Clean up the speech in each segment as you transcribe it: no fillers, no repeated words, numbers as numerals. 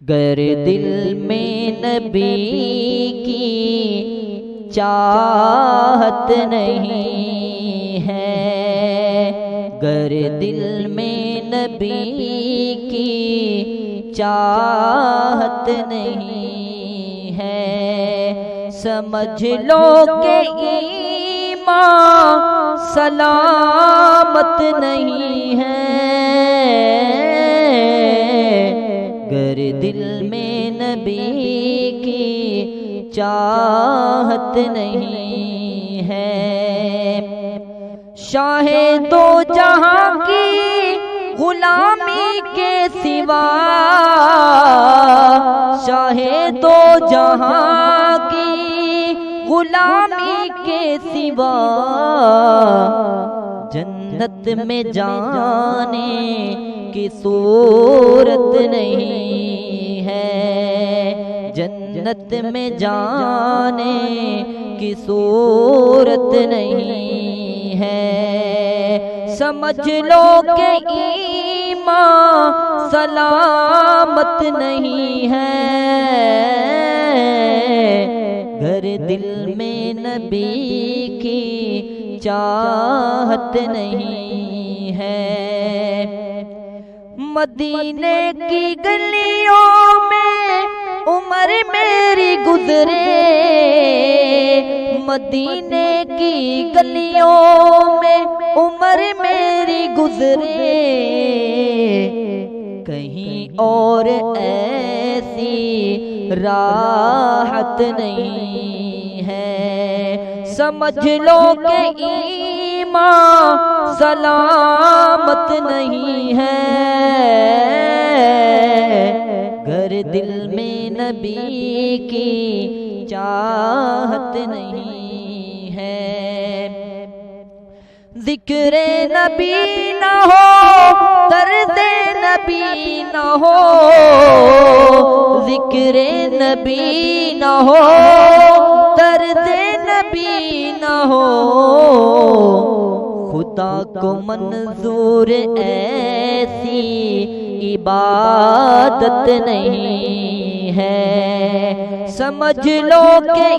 गर दिल में नबी की चाहत नहीं है, गर दिल में नबी की चाहत नहीं है, समझ लो कि ईमान सलामत नहीं है। गर दिल में नबी की चाहत नहीं है, शाहे दो जहां की गुलामी के सिवा, शाहे दो जहां की गुलामी के सिवा, जन्नत में जाने की सूरत नहीं है, जन्नत में जाने की सूरत नहीं है। समझ लो कि ईमान सलामत नहीं है, घर दिल में नबी की चाहत नहीं है। मदीने की गलियों में उम्र मेरी गुजरे, मदीने की गलियों में उम्र मेरी गुजरे, कहीं और ऐसी राहत नहीं है। समझ लो कि ईमान सलामत नहीं है, घर दिल में नबी की चाहत नहीं है। जिक्रे नबी न हो दर्दे नबी न हो, जिक्रे नबी न हो दर्दे नबी न हो, खुदा को मंजूर ऐसी इबादत नहीं है। समझ लो कि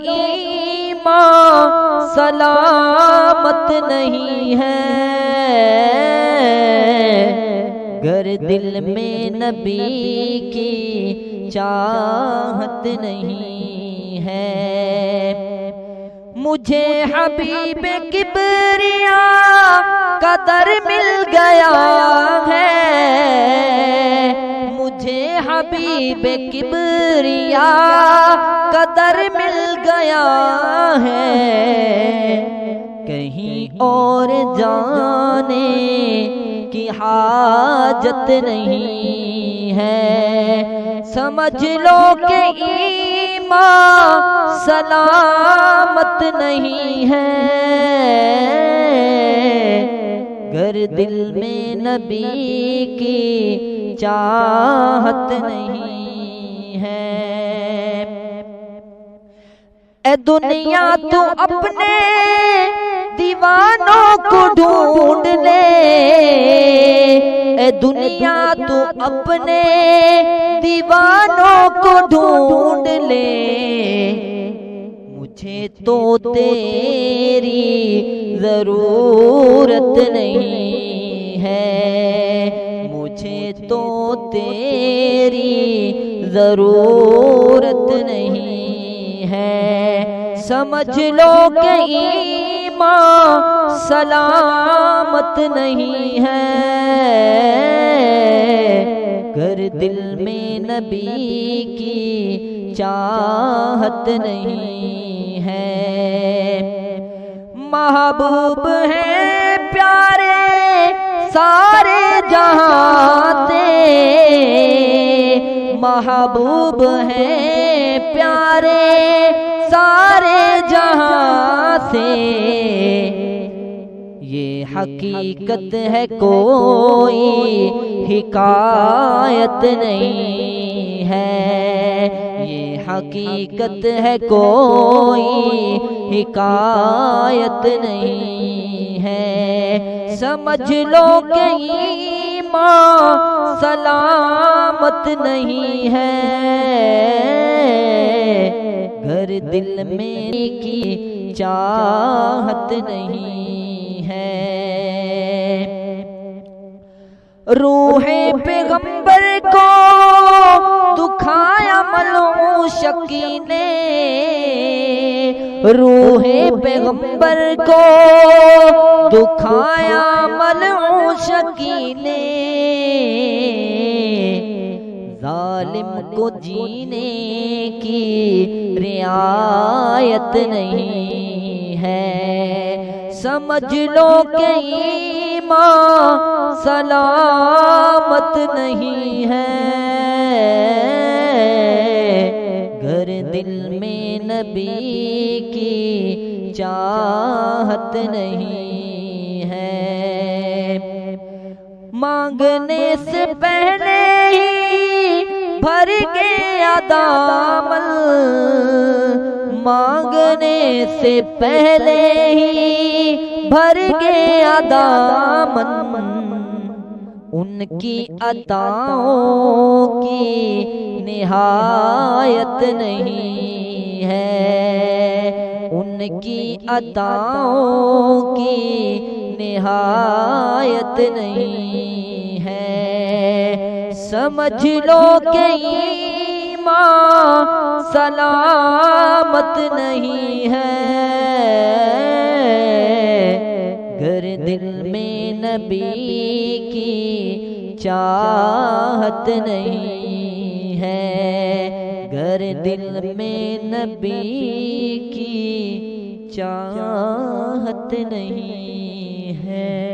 ईमान सलामत नहीं है, घर दिल में नबी की चाहत नहीं है। मुझे हबीब किबरिया का दर मिल गया है, मुझे हबीब किबरिया का दर मिल गया है, कहीं और जाने की हाजत नहीं है। समझ लो कि ईमान सलामत नहीं है, घर दिल में नबी की चाहत नहीं है। ए दुनिया तू अपने दीवानों को ढूंढ ले, ए दुनिया तू अपने दीवानों को ढूंढ ले, मुझे तो तेरी जरूरत नहीं है, मुझे तो तेरी जरूरत नहीं है। समझ लो कि ईमान सलामत नहीं है, घर दिल में नबी की चाहत नहीं है। महबूब है प्यारे सारे जहां से, महबूब है प्यारे सारे जहां से, ये हकीकत है कोई हिकायत नहीं है, ये हकीकत है कोई हिकायत नहीं है। समझ लो कि ईमान सलामत नहीं है, घर दिल में की चाहत नहीं है। रूहे पैगंबर को दुखाया मलूम शकी ने, रूहे पैगंबर को दुखाया मलूम शकी ने, जालिम को जीने की रियायत नहीं है। समझ लो कि ईमान सलामत नहीं है, घर दिल में नबी की चाहत नहीं है। मांगने से पहले ही भर गया दामन, मांगने से पहले ही भर गया दामन, उनकी अताओं की निहायत नहीं है, उनकी अताओं की निहायत नहीं है। समझ लो कि ईमान सलामत नहीं है, घर दिल में नबी की चाहत नहीं है, घर दिल में नबी की चाहत नहीं है।